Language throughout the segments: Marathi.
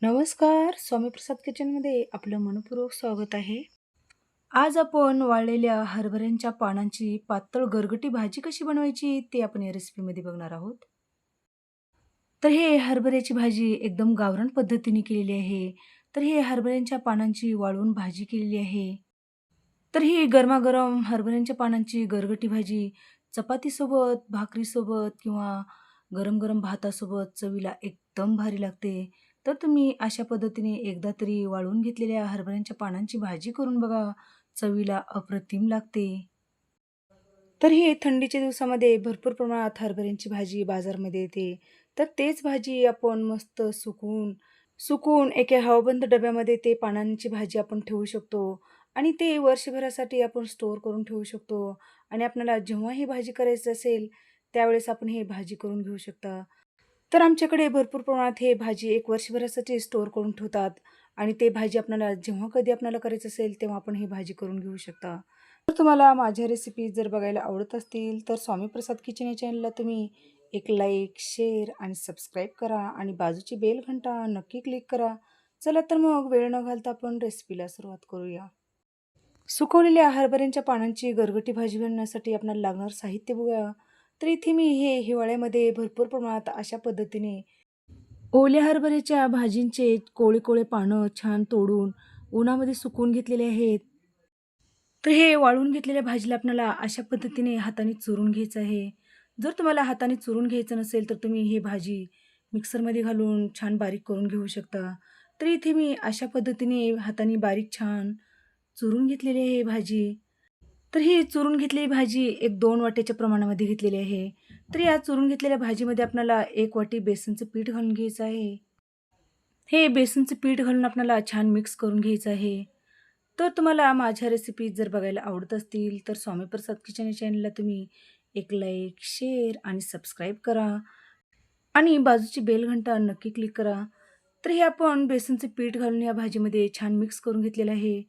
नमस्कार. स्वामीप्रसाद किचनमध्ये आपलं मनःपूर्वक स्वागत आहे. आज आपण वाळलेल्या हरभऱ्यांच्या पानांची पातळ गरगटी भाजी कशी बनवायची ते आपण या रेसिपीमध्ये बघणार आहोत. तर हे हरभऱ्याची भाजी एकदम गावरान पद्धतीने केलेली आहे. तर हे हरभऱ्यांच्या पानांची वाळवून भाजी केलेली आहे. तर ही गरमागरम हरभऱ्यांच्या पानांची गरगटी भाजी चपातीसोबत, भाकरीसोबत किंवा गरम-गरम भातासोबत चवीला एकदम भारी लागते. तर तुम्ही अशा पद्धतीने एकदा तरी वाळवून घेतलेल्या हरभऱ्यांच्या पानांची भाजी करून बघा. चवीला अप्रतिम लागते. तर हे थंडीच्या दिवसामध्ये भरपूर प्रमाणात हरभऱ्यांची भाजी बाजारमध्ये येते. तर तेच भाजी आपण मस्त सुकवून सुकवून एका हवाबंद डब्यामध्ये ते पानांची भाजी आपण ठेवू शकतो आणि ते वर्षभरासाठी आपण स्टोअर करून ठेवू शकतो आणि आपल्याला जेव्हा ही भाजी करायची असेल, त्यावेळेस आपण ही भाजी करून घेऊ शकता. तर आमच्याकडे भरपूर प्रमाणात हे भाजी 1 वर्षभरासाठी स्टोअर करून ठेवतात आणि ते भाजी आपल्याला जेव्हा कधी आपल्याला करायचं असेल, तेव्हा आपण ही भाजी करून घेऊ शकता. तर तुम्हाला माझ्या रेसिपी जर बघायला आवडत असतील, तर स्वामी प्रसाद किचन या चॅनलला तुम्ही एक लाईक, शेअर आणि सबस्क्राईब करा आणि बाजूची बेल घंटा नक्की क्लिक करा. चला तर मग वेळ न घालता आपण रेसिपीला सुरुवात करूया. सुकवलेल्या हरभऱ्यांच्या पानांची गरगटी भाजी बनवण्यासाठी आपल्याला लागणारं साहित्य बघूया. तर इथे मी हे हिवाळ्यामध्ये भरपूर प्रमाणात अशा पद्धतीने ओल्या हरभऱ्याच्या भाजींचे कोवळे-कोवळे पानं छान तोडून उन्हामध्ये सुकवून घेतलेले आहेत. तर हे वाळवून घेतलेल्या भाजीला आपल्याला अशा पद्धतीने हाताने चुरून घ्यायचं आहे. जर तुम्हाला हाताने चुरून घ्यायचं नसेल, तर तुम्ही ही भाजी मिक्सरमध्ये घालून छान बारीक करून घेऊ शकता. तर इथे मी अशा पद्धतीने हाताने बारीक छान चुरून घेतलेली आहे भाजी. तर ही चुरून घेतलेली भाजी एक 2 वाट्याच्या प्रमाणामध्ये घेतलेली आहे. तर या चुरून घेतलेल्या भाजीमध्ये आपल्याला 1 वाटी बेसनचं पीठ घालून घ्यायचं आहे. हे बेसनचं पीठ घालून आपल्याला छान मिक्स करून घ्यायचं आहे. तर तुम्हाला माझ्या रेसिपी जर बघायला आवडत असतील, तर स्वामी प्रसाद किचन या चॅनलला तुम्ही एक लाईक, शेअर आणि सबस्क्राईब करा आणि बाजूची बेल घंटा नक्की क्लिक करा. तर हे आपण बेसनचं पीठ घालून या भाजीमध्ये छान मिक्स करून घेतलेलं आहे.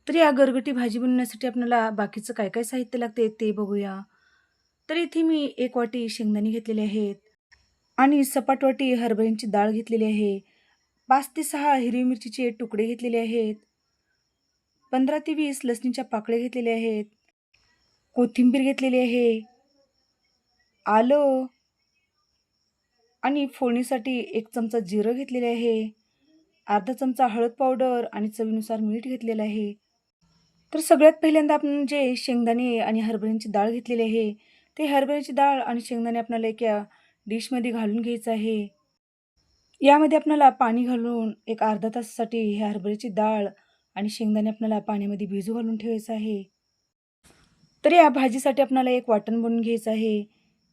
तर या गरगटी भाजी बनवण्यासाठी आपल्याला बाकीचं काय-काय साहित्य लागते ते बघूया. तर इथे मी 1 वाटी शेंगदाणे घेतलेले आहेत आणि सपाट वाटी हरभऱ्याची डाळ घेतलेली आहे. 5 ते 6 हिरवी मिरचीचे तुकडे घेतलेले आहेत. 15 ते 20 लसणीच्या पाकळ्या घेतलेल्या आहेत. कोथिंबीर घेतलेली आहे. आलं आणि फोडणीसाठी 1 चमचा जिरं घेतलेले आहे. अर्धा चमचा हळद पावडर आणि चवीनुसार मीठ घेतलेलं आहे. तर सगळ्यात पहिल्यांदा आपण जे शेंगदाणे आणि हरभऱ्याची डाळ घेतलेली आहे, ते हरभऱ्याची डाळ आणि शेंगदाणे आपल्याला एका डिशमध्ये घालून घ्यायचं आहे. यामध्ये आपल्याला पाणी घालून एक अर्धा तासासाठी ही हरभऱ्याची डाळ आणि शेंगदाणे आपल्याला पाण्यामध्ये भिजू घालून ठेवायचं आहे. तर या भाजीसाठी आपल्याला एक वाटण बनवून घ्यायचं आहे.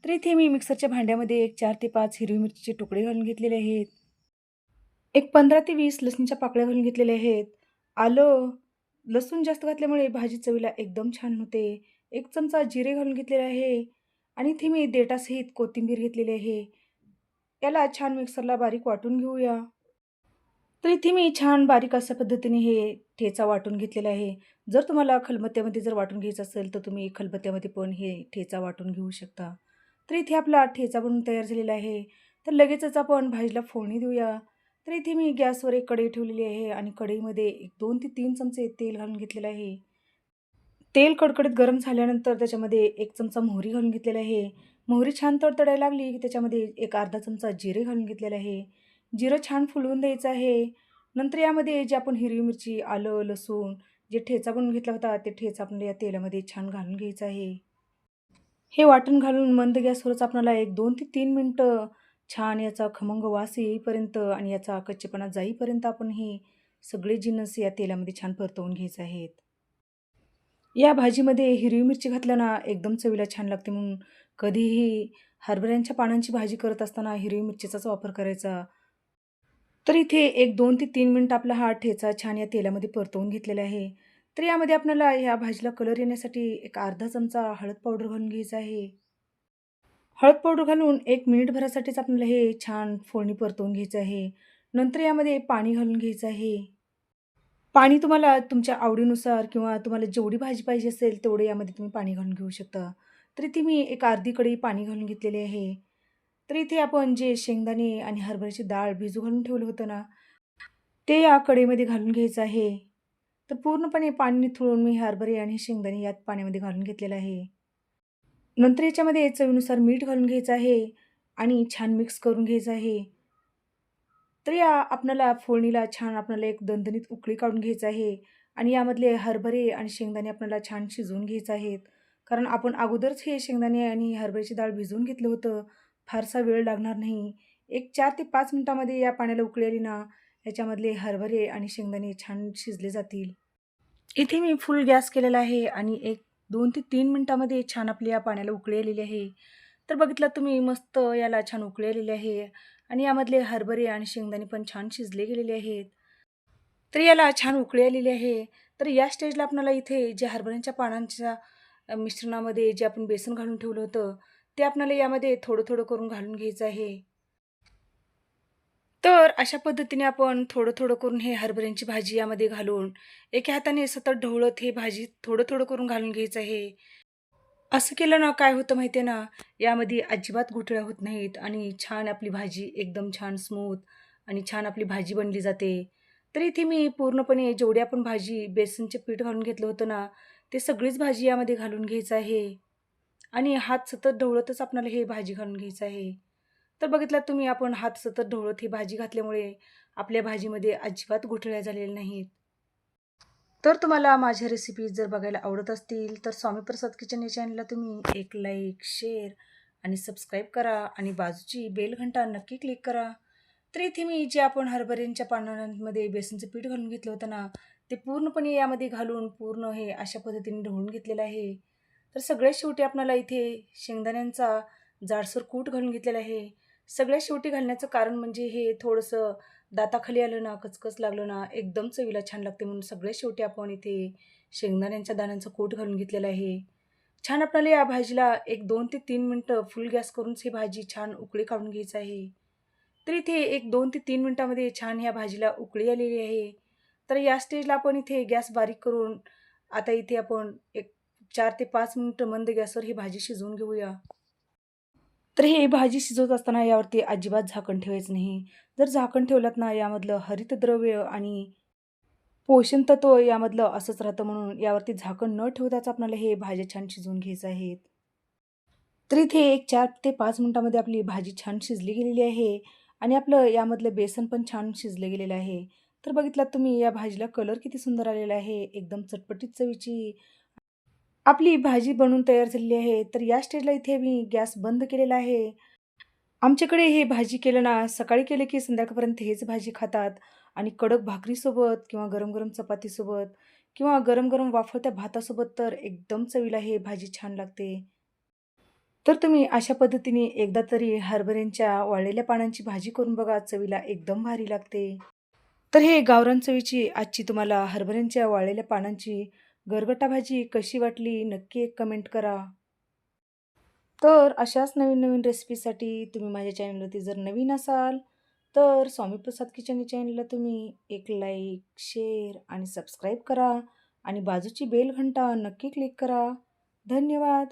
तर इथे मी मिक्सरच्या भांड्यामध्ये एक 4 ते 5 हिरवी मिरचीचे तुकडे घालून घेतलेले आहेत. एक 15 ते 20 लसणीच्या पाकळ्या घालून घेतलेल्या आहेत. आलं, लसूण जास्त घातल्यामुळे भाजी चवीला एकदम छान होते. 1 चमचा जिरे घालून घेतलेले आहे आणि इथे मी देठासहित कोथिंबीर घेतलेली आहे. याला छान मिक्सरला बारीक वाटून घेऊया. तर इथे मी छान बारीक अशा पद्धतीने हे ठेचा वाटून घेतलेला आहे. जर तुम्हाला खलबत्त्यामध्ये जर वाटून घ्यायचं असेल, तर तुम्ही खलबत्त्यामध्ये पण हे ठेचा वाटून घेऊ शकता. तर इथे आपला ठेचा बनवून तयार झालेला आहे. तर लगेचच आपण भाजीला फोडणी देऊया. तर इथे मी गॅसवर एक कढई ठेवलेली आहे आणि कढईमध्ये एक 2 ते 3 चमचे तेल घालून घेतलेलं आहे. तेल कडकडीत गरम झाल्यानंतर त्याच्यामध्ये 1 चमचा मोहरी घालून घेतलेला आहे. मोहरी छान तडतडायला लागली, की त्याच्यामध्ये एक अर्धा चमचा जिरे घालून घेतलेलं आहे. जिरं छान फुलवून द्यायचं आहे. नंतर यामध्ये जे आपण हिरवी मिरची, आलं, लसूण जे ठेचा बनवून घेतला होता, ते ठेचा आपण या तेलामध्ये छान घालून घ्यायचं आहे. हे वाटण घालून मंद गॅसवरच आपल्याला एक 2 ते 3 मिनिटं छान याचा खमंग वास येईपर्यंत आणि याचा कच्चेपणा जाईपर्यंत आपण हे सगळे जिन्नस या तेलामध्ये छान परतवून घ्यायचे आहेत. या भाजीमध्ये हिरवी मिरची घातल्यानं एकदम चवीला छान लागते म्हणून कधीही हरभऱ्यांच्या पानांची भाजी करत असताना हिरवी मिरचीचाच वापर करायचा. तर इथे एक 2 ते 3 मिनिट आपला हा ठेचा छान या तेलामध्ये परतवून घेतलेला आहे. तर यामध्ये आपल्याला ह्या भाजीला कलर येण्यासाठी एक अर्धा चमचा हळद पावडर घालून घ्यायचा आहे. हळद पावडर घालून 1 मिनिटभरासाठीच आपल्याला हे छान फोडणी परतवून घ्यायचं आहे. नंतर यामध्ये पाणी घालून घ्यायचं आहे. पाणी तुम्हाला तुमच्या आवडीनुसार किंवा तुम्हाला जेवढी भाजी पाहिजे असेल तेवढं यामध्ये तुम्ही पाणी घालून घेऊ शकता. तर इथे मी एक अर्धी कढई पाणी घालून घेतलेले आहे. तर इथे आपण जे शेंगदाणे आणि हरभऱ्याची डाळ भिजू घालून ठेवलं होतं ना, ते या कढईमध्ये घालून घ्यायचं आहे. तर पूर्णपणे पाणी निथळून मी हरभरे आणि शेंगदाणे यात पाण्यामध्ये घालून घेतलेलं आहे. नंतर याच्यामध्ये चवीनुसार मीठ घालून घ्यायचं आहे आणि छान मिक्स करून घ्यायचं आहे. तर या आपल्याला फोडणीला छान आपल्याला एक दणदणीत उकळी काढून घ्यायचं आहे आणि यामधले हरभरे आणि शेंगदाणे आपल्याला छान शिजवून घ्यायचे आहेत. कारण आपण अगोदरच हे शेंगदाणे आणि हरभऱ्याची डाळ भिजवून घेतलं होतं. फारसा वेळ लागणार नाही. एक 4 ते 5 मिनिटामध्ये या पाण्याला उकळी आली ना, याच्यामधले हरभरे आणि शेंगदाणे छान शिजले जातील. इथे मी फुल गॅस केलेला आहे आणि एक 2 ते 3 मिनिटामध्ये छान आपल्या या पाण्याला उकळी आलेली आहे. तर बघितलात तुम्ही मस्त याला छान उकळी आलेली आहे आणि यामधले हरभरे आणि शेंगदाणे पण छान शिजले गेलेले आहेत. तर याला छान उकळी आलेली आहे. तर या स्टेजला आपल्याला इथे जे हरभऱ्यांच्या पानांच्या मिश्रणामध्ये जे आपण बेसन घालून ठेवलं होतं, ते आपल्याला यामध्ये थोडं-थोडं करून घालून घ्यायचं आहे. तर अशा पद्धतीने आपण थोडं-थोडं करून हे हरभऱ्यांची भाजी यामध्ये घालून, एका हाताने सतत ढवळत हे भाजी थोडं-थोडं करून घालून घ्यायचं आहे. असं केलं ना काय होतं माहिती आहे ना, यामध्ये अजिबात गुठळ्या होत नाहीत आणि छान आपली भाजी एकदम छान स्मूथ आणि छान आपली भाजी बनली जाते. तर इथे मी पूर्णपणे जेवढी आपण भाजी बेसनचे पीठ घालून घेतलं होतं ना, ते सगळीच भाजी यामध्ये घालून घ्यायचं आहे आणि हात सतत ढवळतच आपल्याला हे भाजी घालून घ्यायचं आहे. तर बघितलात तुम्ही आपण हात सतत ढवळत ही भाजी घातल्यामुळे आपल्या भाजीमध्ये अजिबात गुठळ्या झालेल्या नाहीत. तर तुम्हाला माझ्या रेसिपीज जर बघायला आवडत असतील, तर स्वामी प्रसाद किचन या चॅनलला तुम्ही एक लाईक, शेअर आणि सबस्क्राईब करा आणि बाजूची बेल घंटा नक्की क्लिक करा. तर इथे मी जे आपण हरभऱ्यांच्या पानांमध्ये बेसनचं पीठ घालून घेतलं होतं ना, ते पूर्णपणे यामध्ये घालून पूर्ण हे अशा पद्धतीने ढवळून घेतलेलं आहे. तर सगळ्यात शेवटी आपल्याला इथे शेंगदाण्यांचा जाडसर कूट घालून घेतलेला आहे. सगळ्यात शेवटी घालण्याचं कारण म्हणजे हे थोडंसं दाताखाली आलं ना, कचकच लागलं ना, एकदम चवीला छान लागते म्हणून सगळ्यात शेवटी आपण इथे शेंगदाण्यांच्या दाण्यांचा कूट घालून घेतलेला आहे. छान आपल्याला या भाजीला एक 2 ते 3 मिनिटं फुल गॅस करूनच ही भाजी छान उकळी काढून घ्यायची आहे. तर इथे एक 2 ते 3 मिनिटामध्ये छान ह्या भाजीला उकळी आलेली आहे. तर या स्टेजला आपण इथे गॅस बारीक करून आता इथे आपण एक 4 ते 5 मिनिटं मंद गॅसवर ही भाजी शिजवून घेऊया. तर हे भाजी शिजवत असताना यावरती अजिबात झाकण ठेवायचं नाही. जर झाकण ठेवलात ना, यामधलं हरितद्रव्य आणि पोषण तत्व यामधलं असंच राहतं म्हणून यावरती झाकण न ठेवताच आपल्याला हे भाज्या छान शिजवून घ्यायचं आहेत. तर इथे एक 4 ते 5 मिनिटामध्ये आपली भाजी छान शिजली गेलेली आहे आणि आपलं यामधलं बेसन पण छान शिजलं गेलेलं आहे. तर बघितलात तुम्ही या भाजीला कलर किती सुंदर आलेला आहे. एकदम चटपटीत चवीची आपली भाजी बनवून तयार झालेली आहे. तर या स्टेजला इथे मी गॅस बंद केलेला आहे. आमच्याकडे हे भाजी केलं ना, सकाळी केलं की संध्याकाळपर्यंत हेच भाजी खातात आणि कडक भाकरीसोबत किंवा गरम-गरम चपातीसोबत किंवा गरम-गरम वाफवत्या भातासोबत तर एकदम चवीला हे भाजी छान लागते. तर तुम्ही अशा पद्धतीने एकदा तरी हरभऱ्यांच्या वाळलेल्या पानांची भाजी करून बघा, चवीला एकदम भारी लागते. तर हे गावरान चवीची आजची तुम्हाला हरभऱ्यांच्या वाळलेल्या पानांची गरगटा भाजी कशी वाटली, नक्की एक कमेंट करा. तर अशाच नवीन-नवीन रेसिपीसाठी तुम्ही माझ्या चॅनलवरती जर नवीन असाल, तर स्वामी प्रसाद किचन या चॅनलला तुम्ही एक लाईक, शेअर आणि सबस्क्राईब करा आणि बाजूची बेल घंटा नक्की क्लिक करा. धन्यवाद.